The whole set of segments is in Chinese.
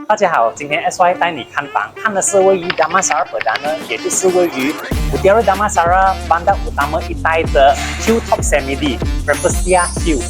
大家好，今天 SY 带你看房，看的是位于 Damansara Perdana， 也就是位于 Mutiara Damansara Bandar Utama 一带的 Hilltop Semidi Rafflesia Hill。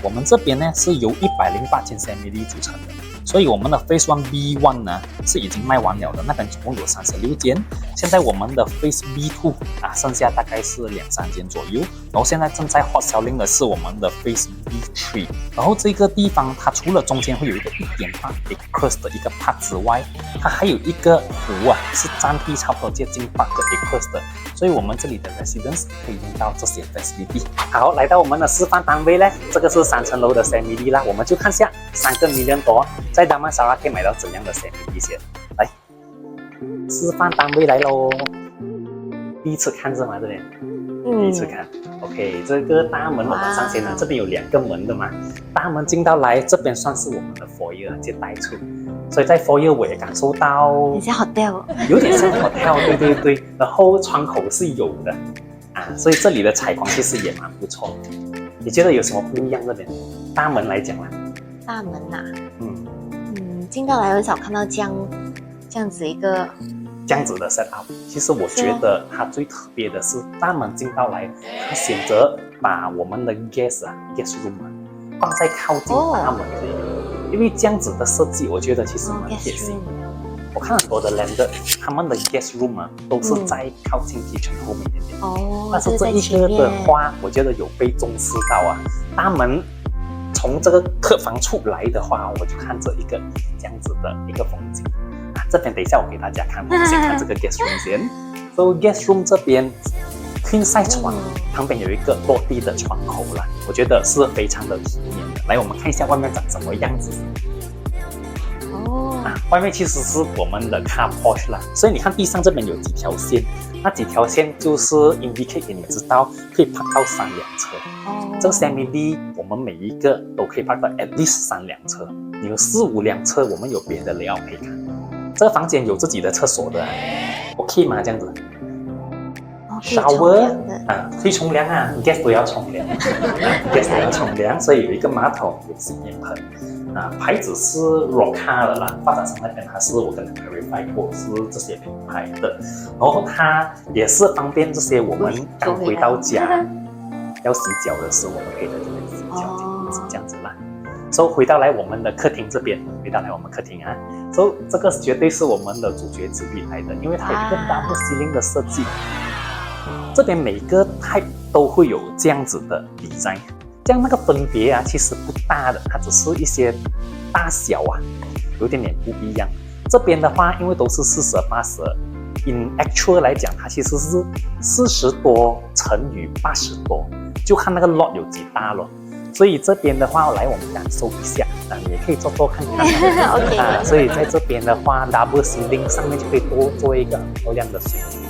我们这边呢是由108间 Semidi 组成的。所以我们的 Phase 1 B1 呢是已经卖完了的，那边总共有36间。现在我们的 Phase B2 剩下大概是2-3间左右。然后现在正在 hot selling 的是我们的 Phase B3。然后这个地方它除了中间会有一个1.8 acres 的一个 part 之外，它还有一个湖是占地差不多接近8个 acres 的。所以我们这里的 residents 可以用到这些 facility。好，来到我们的示范单位呢，这个是3层楼的 Semidi 啦，我们就看下3个 million 多。在 Damansara 可以买到怎样的 Semidi 先？来，示范单位来咯。第一次看是吗？这边，第一次看。OK， 这个大门我们上先呢，这边有2个门的嘛。大门进到来，这边算是我们的 foyer 接待处。所以在 foyer 我也感受到，很像 hotel， 有点像 hotel， 对。然后窗口是有的所以这里的采光其实也蛮不错。你觉得有什么不一样？这边大门来讲啦，大门进到来很少看到这样子一个这样子的 set up。其实我觉得它最特别的是大门进到来，它选择把我们的 guest room 放在靠近大门这里，因为这样子的设计，我觉得其实蛮贴心。我看很多的 lender， 他们的 guest room 都是在靠近kitchen后面一点。但是这一个的话，我觉得有被重视到大门从这个客房出来的话，我就看这一个这样子的一个风景这边等一下我给大家看，我们先看这个 guest room 先。So guest room 这边 queen size 床旁边有一个落地的窗口啦，我觉得是非常的体面的。来，我们看一下外面长什么样子。外面其实是我们的 car porch 啦，所以你看地上这边有几条线，那几条线就是 indicate 给你知道可以park到3辆车。这个 Semidi 我们每一个都可以park到 at least 3辆车，你有4-5辆车，我们有别的layout可以看。这个房间有自己的厕所的，OK 吗？这样子？shower 可以冲凉guest 都要冲凉，guest 都要冲凉，所以有一个马桶，有洗面盆。牌子是 Roca 的啦，发展商那边它是我跟你 verify 过是这些品牌的，然后它也是方便这些我们刚回到家要洗脚的时候，我们可以在这边洗脚，是这样子啦。So 回到来我们的客厅这边，So 这个绝对是我们的主角之一来的，因为它有一个 double ceiling 的设计，这边每个 type 都会有这样子的 design。这样那个分别其实不大的，它只是一些大小有点不一样。这边的话，因为都是40-80 ，in actual 来讲，它其实是40多乘以80多，就看那个 lot 有几大咯。所以这边的话，来我们感受一下你也可以坐看看所以在这边的话 ，double ceiling 上面就可以多做一个很漂亮的水晶。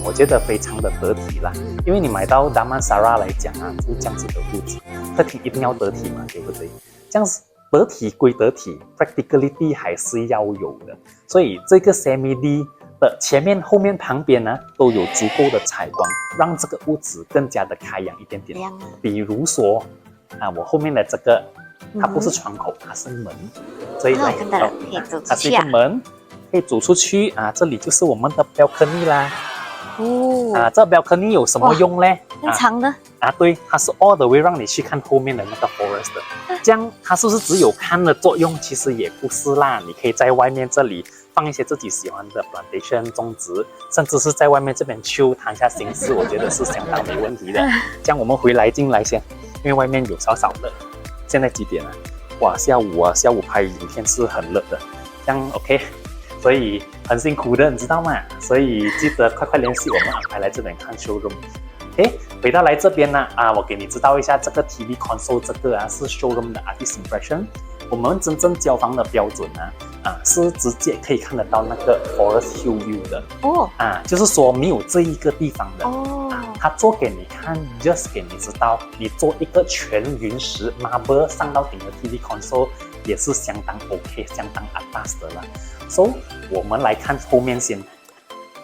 我觉得非常的得体啦，因为你买到 Damansara 来讲就这样子的布置，客厅一定要得体嘛，对不对？这样子得体归得体 ，practicality 还是要有的。所以这个 Semidi 的前面、后面、旁边都有足够的采光，让这个屋子更加的开扬一点点。比如说我后面的这个，它不是窗口，它是门，所以来看到它是一个门，可以走出去这里就是我们的 balcony 啦。这 balcony 有什么用呢？很长的对，它是 all the way 让你去看后面的那个 forest 的。这样它是不是只有看的作用？其实也不是啦，你可以在外面这里放一些自己喜欢的 plantation 种植，甚至是在外面这边谈下心事，我觉得是相当没问题的。这样我们进来先，因为外面有少少的。现在几点哇，下午拍影片是很热的。这样 OK。所以很辛苦的，你知道吗？所以记得快联系我们安排来这边看 showroom。回到来这边我给你知道一下，这个 TV console 这个是 showroom 的 artist impression。我们真正交房的标准是直接可以看得到那个 Forest Hill View 的就是说没有这一个地方的他做给你看 ，just 给你知道，你做一个全云石 marble 上到顶的 TV console，也是相当 OK， 相当 atas 的啦。So 我们来看后面先。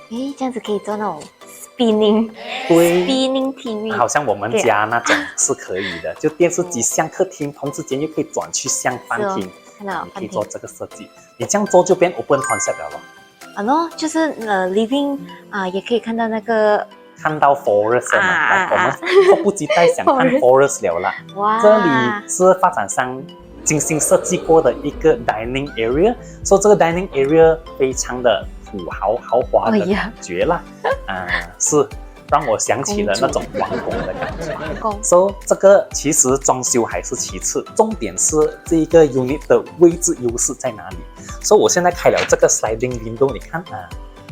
诶，这样子可以做那种 spinning 对 TV， 好像我们家那种是可以的，就电视机向客厅，同时间又可以转去向饭厅，看到你可以做这个设计。你这样做就变 open concept 了咯。就是living也可以看到那个看到 forest 了嘛，我们迫不及待想看 forest 了啦。哇，这里是发展商精心设计过的一个 dining area， 说这个 dining area 非常的土豪华的感觉啦，是让我想起了那种王宫的感觉。So 这个其实装修还是其次，重点是这一个 unit 的位置优势在哪里。所以我现在开了这个 sliding window， 你看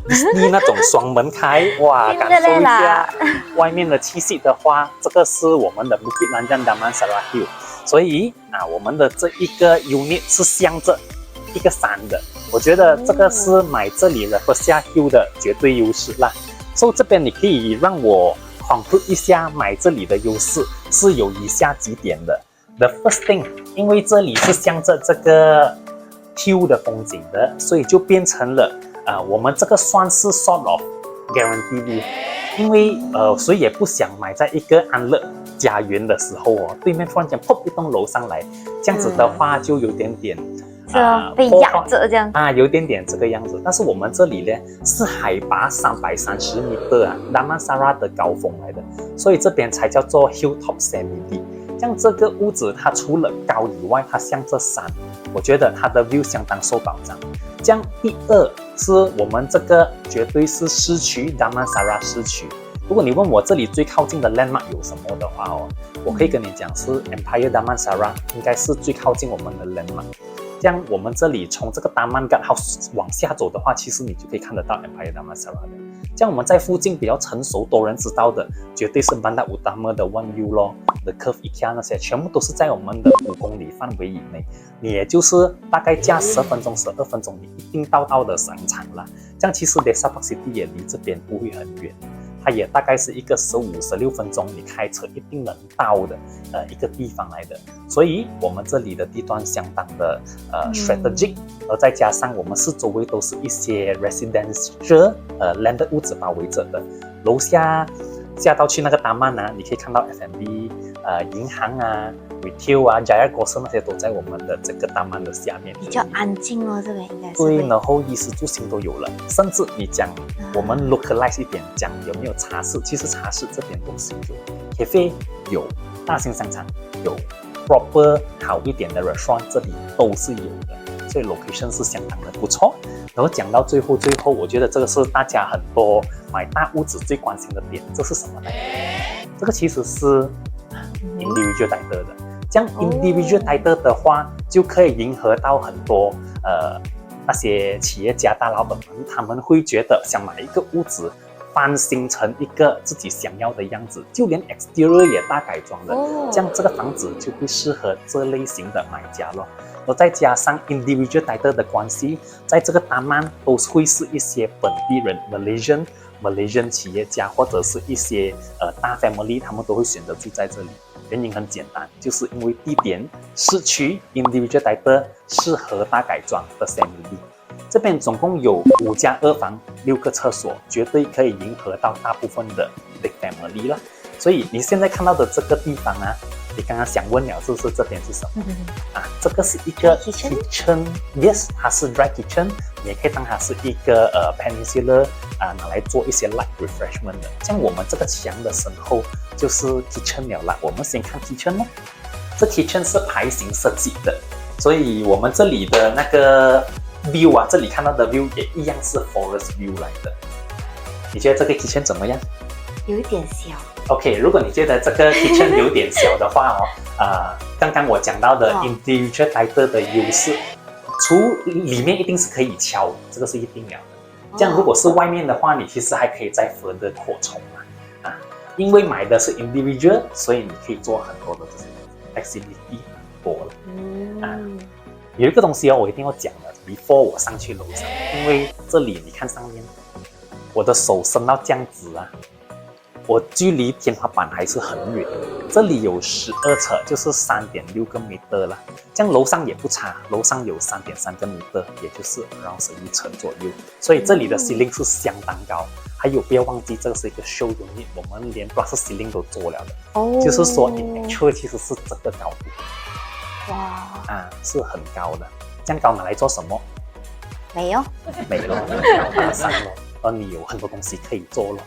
Disney 那种双门开，哇，感受一下外面的气息的话，这个是我们的 Bukit Panjang Damansara Hill， 所以我们的这一个 unit 是向着一个山的，我觉得这个是买这里的 Rafflesia Hill 的绝对优势啦。所以这边你可以让我 conclude 一下买这里的优势是有以下几点的。The first thing， 因为这里是向着这个 hill 的风景的，所以就变成了我们这个算是 sort of guarantee view， 因为谁也不想买在一个安乐家园的时候对面突然间砰一栋楼上来，这样子的话就有点点被压着这样有点点这个样子。但是我们这里呢是海拔330米Damansara 的高峰来的，所以这边才叫做 hilltop CBD。像这个屋子它除了高以外，它向着山，我觉得它的 view 相当受保障。这样第二是我们这个绝对是市区 Damansara 市区。如果你问我这里最靠近的 landmark 有什么的话我可以跟你讲是 Empire Damansara 应该是最靠近我们的 landmark。这样我们这里从这个Taman Guard House往下走的话，其实你就可以看得到 Empire Damansara 的。这样我们在附近比较成熟、多人知道的，绝对是 Bandar Utama 的 One U 咯 ，The Curve IKEA 那些，全部都是在我们的5公里范围以内。你也就是大概驾10分钟、12分钟，你一定到的商场啦。这样其实 Desa Park City 也离这边不会很远。它也大概是一个15、16分钟，你开车一定能到的一个地方来的。所以我们这里的地段相当的strategic， 而再加上我们四周围都是一些 residential land 屋子包围着的。楼下到去那个Taman你可以看到 F&B 银行retail Jaya Grocer 那些都在我们的这个Taman的下面，比较安静这边应该是对，然后衣食住行都有了，甚至你讲我们 localize 一点讲有没有茶室，其实茶室这边都是有 cafe 有，大型商场有 proper 好一点的 restaurant 这里都是有的，所以 location 是相当的不错。然后讲到最后，我觉得这个是大家很多买大屋子最关心的点，这是什么呢？这个其实是 individual title 的。这样 individual title 的话，就可以迎合到很多那些企业家大老板们，他们会觉得想买一个屋子，翻新成一个自己想要的样子，就连 exterior 也大改装的，这样这个房子就会适合这类型的买家咯。然后再加上 individual title 的关系，在这个Taman都会是一些本地人 Malaysian 企业家或者是一些大 family， 他们都会选择住在这里。原因很简单，就是因为地点市区 individual title 适合大改装的 CBD。这边总共有5家2房6个厕所，绝对可以迎合到大部分的 big family 了。所以你现在看到的这个地方你刚刚想问了是不是这边是什么这个是一个 kitchen yes， 它是 dry kitchen， 你也可以当它是一个peninsula拿来做一些 light refreshment 的。像我们这个墙的身后就是 kitchen 了啦。我们先看 kitchen 这 kitchen 是排形设计的，所以我们这里的那个 view 这里看到的 view 也一样是 forest view 来的。你觉得这个 kitchen 怎么样？有一点小。OK， 如果你觉得这个 kitchen 有点小的话刚刚我讲到的 individual title 的优势，里面一定是可以敲，这个是一定了的。这样如果是外面的话，你其实还可以再further扩充因为买的是 individual， 所以你可以做很多的这些 flexibility 多了有一个东西我一定要讲的 before 我上去楼上，因为这里你看上面，我的手伸到这样子我距离天花板还是很远。这里有12层，就是3.6个米了。这样楼上也不差，楼上有3.3个米，也就是11层左右。所以这里的 ceiling 是相当高。还有不要忘记，这个是一个 show unit， 我们连 plus ceiling 都做了的。哦，就是说你 actual 其实是这个高度。哇！啊，是很高的。这样高拿来做什么？没有，没了，马上了。而你有很多东西可以做了。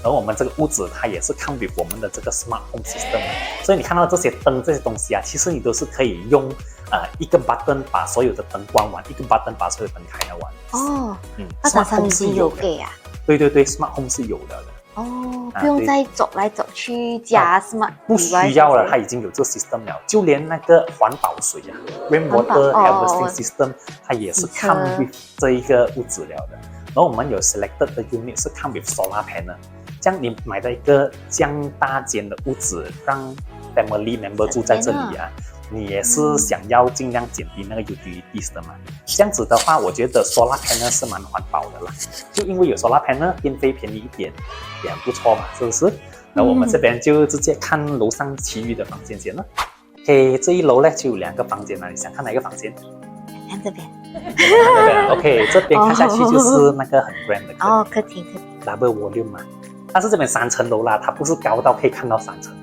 而我们这个屋子它也是 come with 我们的这个 smart home system， 所以你看到这些灯这些东西啊，其实你都是可以用一个 button 把所有的灯关完，一个 button 把所有的灯开了完。哦，smart home 是有给啊？对对对 ，smart home 是有的。哦，不用再走来走去加 smart，不需要了，它已经有这个 system 了。就连那个环保水啊 ，rainwater harvesting system， 它也是 come with 这一个屋子了的。然后我们有 selected 的 unit 是 come with solar panel， 这样你买到一个这样大间的屋子，让 family member 住在这里啊，你也是想要尽量减低那个 utilities 的嘛。这样子的话，我觉得 solar panel 是蛮环保的啦，就因为有 solar panel， 电费便宜一点，也很不错嘛，是不是？然后我们这边就直接看楼上其余的房间先了。OK， 这一楼呢就有2个房间了，你想看哪一个房间？看这边。OK， 这边看下去就是那个很 grand 的客厅，double volume 嘛。但是这边3层楼啦，它不是高到可以看到3层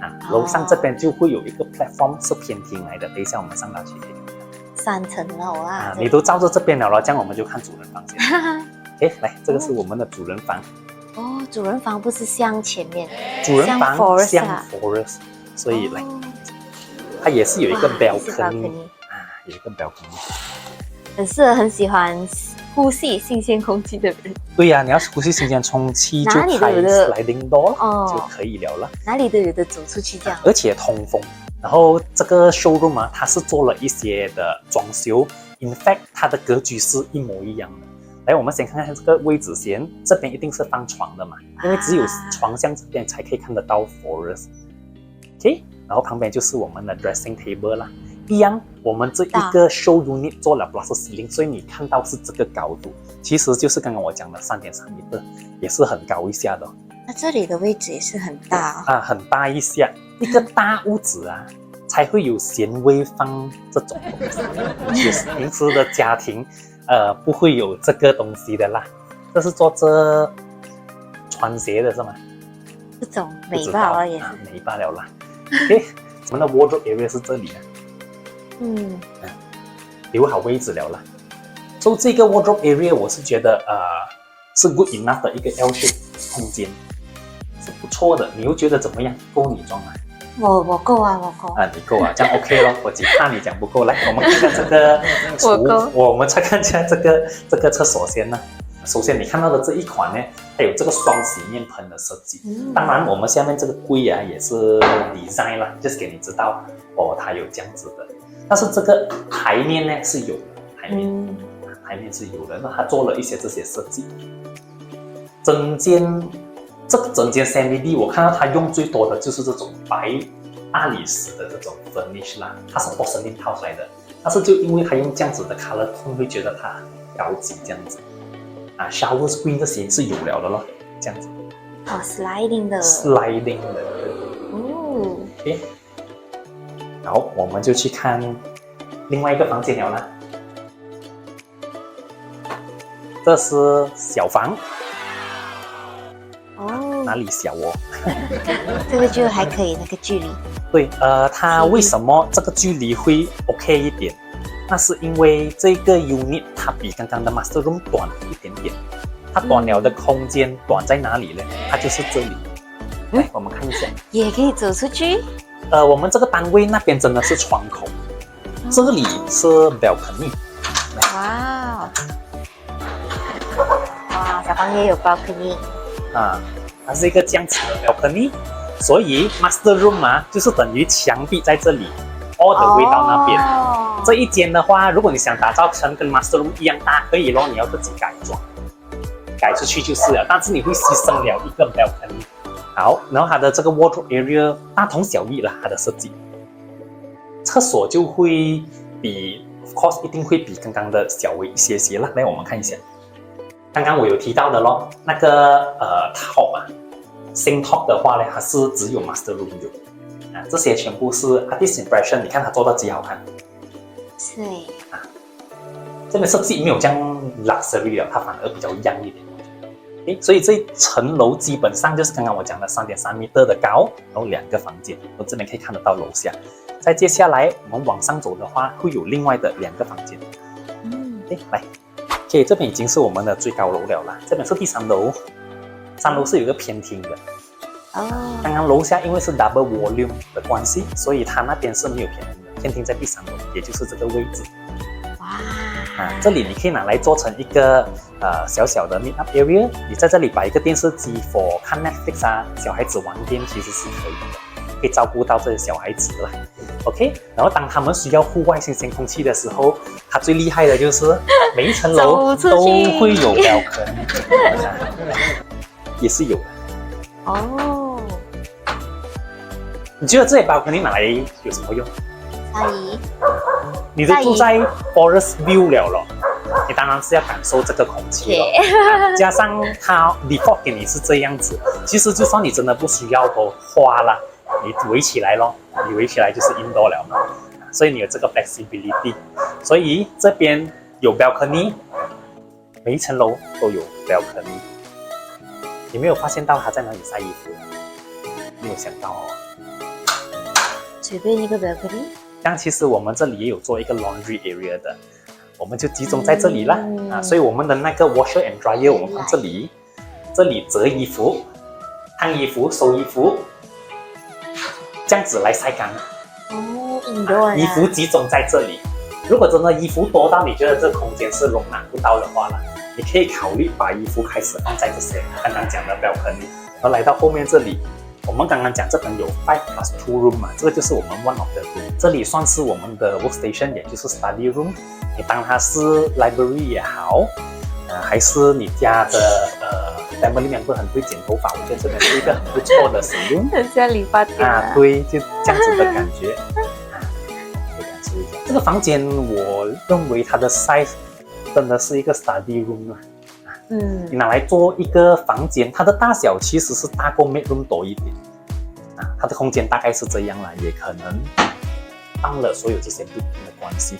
啊。楼上这边就会有一个 platform 是偏厅来的，等一下我们上到去可以看到。3层楼啊，你都照着这边了咯，这样我们就看主人房间。OK， 来，这个是我们的主人房。哦，主人房不是像前面，主人房像 forest， 所以来，它也是有一个 balcony。有一个 balcony， 很适合很喜欢呼吸新鲜空气的人。对呀，你要呼吸新鲜空气就开 sliding door 就可以了了。哪里都有的走出去这样，而且通风。然后这个 showroom 啊，它是做了一些的装修 ，in fact 它的格局是一模一样的。来，我们先看看这个位置先，这边一定是放床的嘛，因为只有床向这边才可以看得到 forest。OK， 然后旁边就是我们的 dressing table 啦。一样，我们这一个 show unit 做了 plus ceiling， 所以你看到是这个高度，其实就是刚刚我讲的3.3米，也是很高一下的。那这里的位置也是很大啊，很大一下。一个大屋子啊，才会有闲位放这种东西。其实平时的家庭，不会有这个东西的啦。这是做这穿鞋的是吗？这种美罢了也是美罢了啦。OK， 我们的 wardrobe area 是这里啊。留好位置了啦。所以这个 wardrobe area 我是觉得是 good enough 的一个 L shape 空间，是不错的。你又觉得怎么样？够你装吗？我够啊，我够啊，你够啊，这样 OK 咯。我只怕你讲不够。来，我们看看这个我们再看一下这个厕所先呢。首先你看到的这一款呢，它有这个双洗面盆的设计。当然，我们下面这个柜啊也是 design 啦，就是给你知道它有这样子的。但是这个台面呢是有的，台面是有的，那它做了一些这些设计。整间 CMD 我看到它用最多的就是这种白大理石的这种 finish 啦，它是 porcelain tiles 来的，但是就因为它用这样子的 color tone， 会觉得它很高级这样子。shower screen 这些是有了的咯，这样子。sliding 的。OK。好，我们就去看另外一个房间了啦。这是小房。哪里小哦？这个就还可以，那个距离。对，它为什么这个距离会 OK 一点？那是因为这个 unit 它比刚刚的 master room 短一点点。它短了的空间短在哪里呢？它就是这里。来，我们看一下。也可以走出去。我们这个单位那边真的是窗口，这里是 balcony。哇，小房也有 balcony。它是一个这样子的 balcony， 所以 master room 就是等于墙壁在这里 ，all the way 到那边。这一间的话，如果你想打造成跟 master room 一样大，可以咯，你要自己改装，改出去就是了。但是你会牺牲了一个 balcony。好，然后它的这个 wardrobe area 大同小异啦，它的设计。厕所就会比 of course 一定会比刚刚的小微一些啦。来，我们看一下，刚刚我有提到的咯，那个top Sing Talk 的话呢，它是只有 Master Room 有啊，这些全部是 Artist Impression， 你看它做到极好看。是啊，这边设计没有这样 luxury 了，它反而比较 young 一点。所以这一层楼基本上就是刚刚我讲的3.3米的高，然后2个房间，我这边可以看得到楼下。再接下来我们往上走的话，会有另外的2个房间。来 ，OK， 这边已经是我们的最高楼了啦。这边是第3楼，3楼是有一个偏厅的。刚刚楼下因为是 double volume 的关系，所以它那边是没有偏厅的，偏厅在第3楼，也就是这个位置。这里你可以拿来做成一个小小的 meet up area， 你在这里摆一个电视机 for 看 Netflix 啊，小孩子玩 game 其实是可以的，可以照顾到这些小孩子啦。OK， 然后当他们需要户外新鲜空气的时候，它最厉害的就是每一层楼都会有 balcony， 也是有的。哦，你觉得这些 balcony 拿来有什么用？阿姨，你都住在 Forest View 了，你当然是要感受这个空气了。加上它 default 给你是这样子，其实就算你真的不需要都花了，你围起来咯，你围起来就是 indoor 了嘛。所以你有这个 flexibility， 所以这边有 balcony， 每一层楼都有 balcony。你没有发现到他在哪里晒衣服？没有想到哦。随便一个 balcony。但其实我们这里也有做一个 laundry area 的，我们就集中在这里啦。所以我们的那个 washer and dryer 我们放这里，这里折衣服、烫衣服、收衣服，这样子来晒干。衣服集中在这里。如果真的衣服多到你觉得这空间是容纳不到的话呢，你可以考虑把衣服开始放在这些刚刚讲的 balcony， 然后来到后面这里。我们刚刚讲这边有 5+2 room 嘛，这个就是我们 one of the room， 这里算是我们的 workstation， 也就是 study room。你当它是 library 也好，还是你家的family member 很会剪头发，我觉得这边是一个很不错的使用。很像理发店啊，对，就这样子的感觉。可以感受一下这个房间，我认为它的 size 真的是一个 study room 啊。你拿来做一个房间，它的大小其实是大过 bedroom 多一点它的空间大概是这样啦，也可能帮了所有这些不同的关系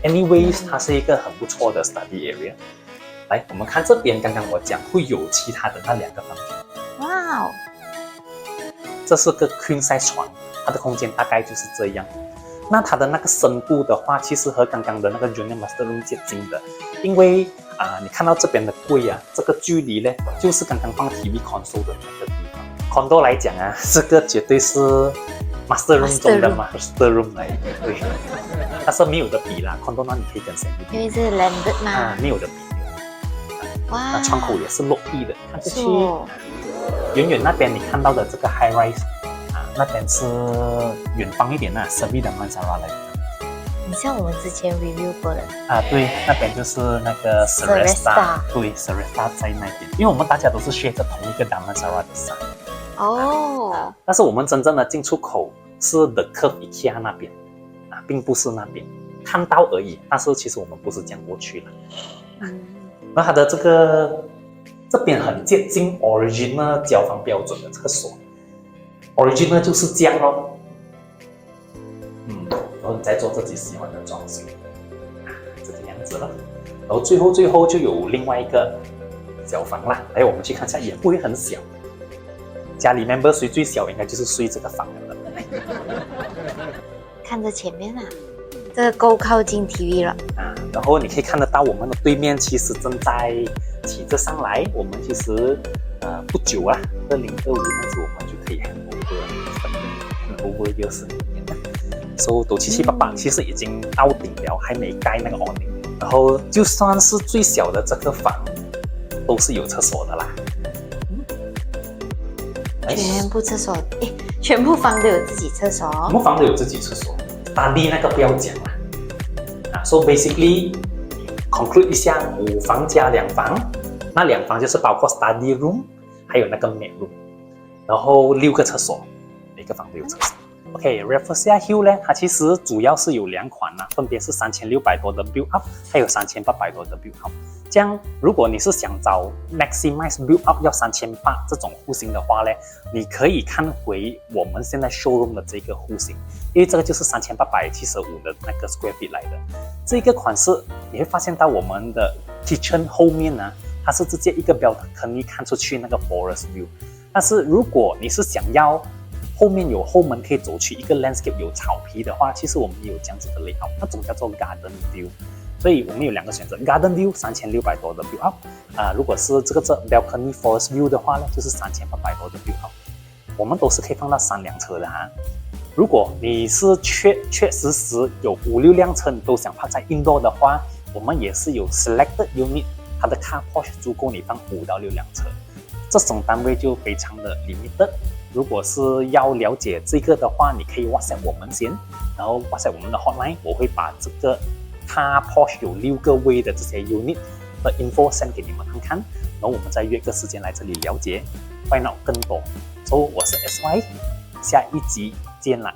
anyways， 它是一个很不错的 study area。来，我们看这边，刚刚我讲会有其他的那2个房间。哇哦，这是个 queen size 床，它的空间大概就是这样。那它的那个深度的话，其实和刚刚的那个 Junior Master Room 接近的，因为你看到这边的柜这个距离呢，就是刚刚放 TV console 的那个地方。Condo 来讲这个绝对是 Master Room 中的 Master Room 来的，对，但是没有的比啦。Condo 那你可以跟谁比？因为是 landed 嘛，没有的比。哇，那窗口也是落地的，看出去，远远那边你看到的这个 high rise。那边是远方一点Servi的曼莎拉来的，很像我们之前 review 过的对，那边就是那个 Seresta， 对 Seresta 在那边，因为我们大家都是学着同一个达曼莎拉的山但是我们真正的进出口是 The Curve IKEA 那边并不是那边，看到而已，但是其实我们不是这样过去了那它的这边很接近 original 交房标准的厕所。Original 就是这样咯，然后你再做自己喜欢的装修，这个样子了。然后最后就有另外一个小房啦，来我们去看一下，也不会很小。家里 member 睡最小，应该就是睡这个房了。看着前面这个够靠近 TV 了然后你可以看得到我们的对面其实正在起着上来，我们其实不久2025那时我们就可以 over 60年了，所以都七七八八，其实已经到顶了，还没盖那个 awning。然后就算是最小的这个房，都是有厕所的啦。全部厕所，全部房都有自己厕所。全部房都有自己厕所，单地那个不要讲啦。So basically conclude 一下，5房加2房，那2房就是包括 study room， 还有那个 maid room， 然后6个厕所，每个房都有厕所。OK，Rafflesia Hill 呢，它其实主要是有2款啦，分别是3600多的 build up，还有3800多的 build up。这样，如果你是想找 maximize build up 要3800这种户型的话呢，你可以看回我们现在 showroom 的这个户型，因为这个就是3875的那个 square feet 来的。这个款式你会发现到我们的 kitchen 后面呢，它是直接一个 balcony 看出去那个 forest view。但是如果你是想要后面有后门可以走去一个 landscape 有草皮的话，其实我们也有这样子的 layout， 那种叫做 garden view。所以我们有2个选择 ，garden view 3600多的 build up， 如果是这 balcony forest view 的话呢，就是3800多的 build up。我们都是可以放到3辆车的哈。如果你是确实有5-6辆车，你都想放在 indoor 的话，我们也是有 selected unit， 它的 car porch 足够你放5到6辆车。这种单位就非常的 limited。如果是要了解这个的话，你可以 WhatsApp 我们先，然后 WhatsApp 我们的 hotline， 我会把这个 car porch 有6个位的这些 unit 的 info send 给你们看看，然后我们再约个时间来这里了解 find out 更多。所以我是 SY， 下一集见啦。